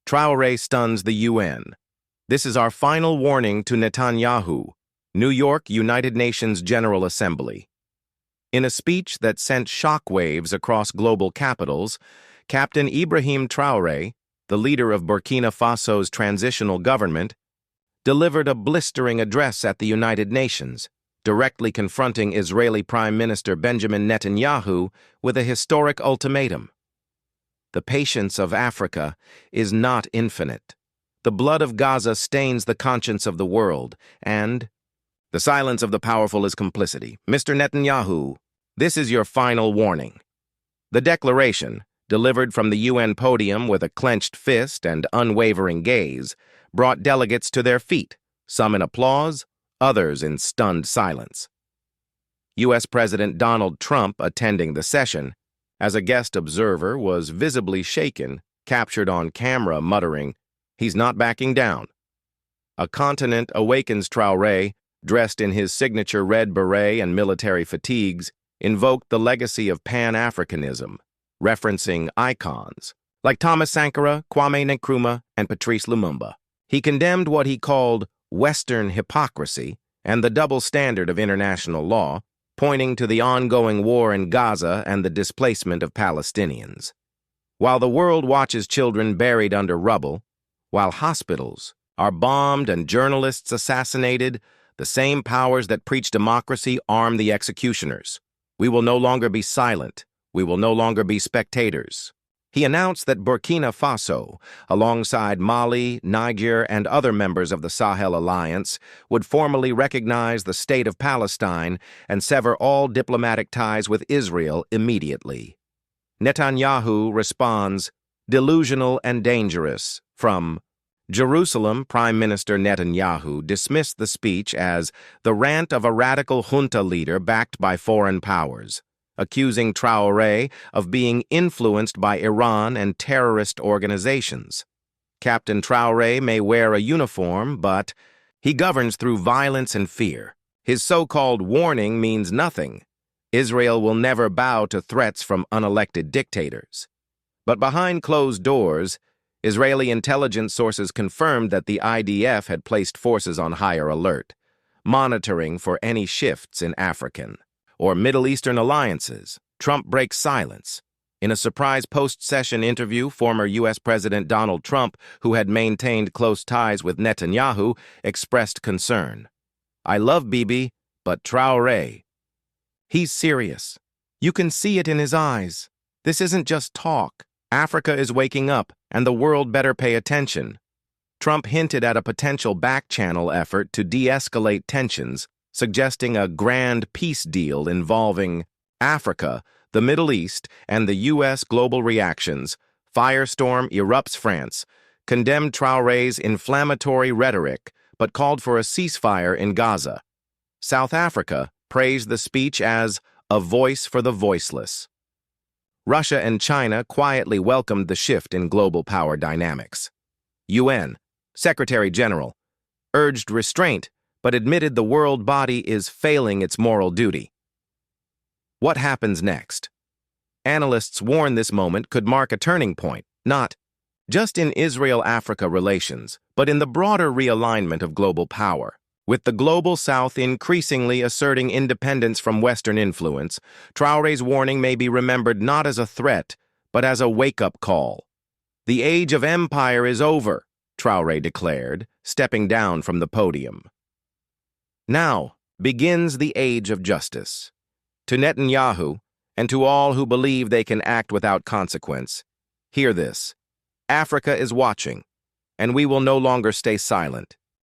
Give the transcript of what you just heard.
Traore stuns the UN. This is our final warning to Netanyahu, New York, United Nations General Assembly. In a speech that sent shockwaves across global capitals, Captain Ibrahim Traore, the leader of Burkina Faso's transitional government, delivered a blistering address at the United Nations, directly confronting Israeli Prime Minister Benjamin Netanyahu with a historic ultimatum. The patience of Africa is not infinite. The blood of Gaza stains the conscience of the world, and the silence of the powerful is complicity. Mr. Netanyahu, this is your final warning. The declaration, delivered from the UN podium with a clenched fist and unwavering gaze, brought delegates to their feet, some in applause, others in stunned silence. U.S. President Donald Trump, attending the session, as a guest observer, was visibly shaken, captured on camera muttering, "He's not backing down." A continent awakens Traore, dressed in his signature red beret and military fatigues, invoked the legacy of Pan-Africanism, referencing icons like Thomas Sankara, Kwame Nkrumah, and Patrice Lumumba. He condemned what he called Western hypocrisy and the double standard of international law, pointing to the ongoing war in Gaza and the displacement of Palestinians. While the world watches children buried under rubble, while hospitals are bombed and journalists assassinated, the same powers that preach democracy arm the executioners. We will no longer be silent. We will no longer be spectators. He announced that Burkina Faso, alongside Mali, Niger, and other members of the Sahel Alliance, would formally recognize the State of Palestine and sever all diplomatic ties with Israel immediately. Netanyahu responds, "Delusional and dangerous," from Jerusalem. Prime Minister Netanyahu dismissed the speech as the rant of a radical junta leader backed by foreign powers, accusing Traore of being influenced by Iran and terrorist organizations. Captain Traore may wear a uniform, but he governs through violence and fear. His so-called warning means nothing. Israel will never bow to threats from unelected dictators. But behind closed doors, Israeli intelligence sources confirmed that the IDF had placed forces on higher alert, monitoring for any shifts in African or Middle Eastern alliances. Trump breaks silence. In a surprise post-session interview, former U.S. President Donald Trump, who had maintained close ties with Netanyahu, expressed concern. "I love Bibi, but Traore, he's serious. You can see it in his eyes. This isn't just talk. Africa is waking up, and the world better pay attention." Trump hinted at a potential back-channel effort to de-escalate tensions, suggesting a grand peace deal involving Africa, the Middle East, and the U.S. global reactions. Firestorm erupts. France condemned Traore's inflammatory rhetoric, but called for a ceasefire in Gaza. South Africa praised the speech as a voice for the voiceless. Russia and China quietly welcomed the shift in global power dynamics. UN Secretary General urged restraint, but admitted the world body is failing its moral duty. What happens next? Analysts warn this moment could mark a turning point, not just in Israel-Africa relations, but in the broader realignment of global power. With the global South increasingly asserting independence from Western influence, Traore's warning may be remembered not as a threat, but as a wake-up call. "The age of empire is over," Traore declared, stepping down from the podium. Now begins the age of justice. To Netanyahu, and to all who believe they can act without consequence, hear this: Africa is watching, and we will no longer stay silent.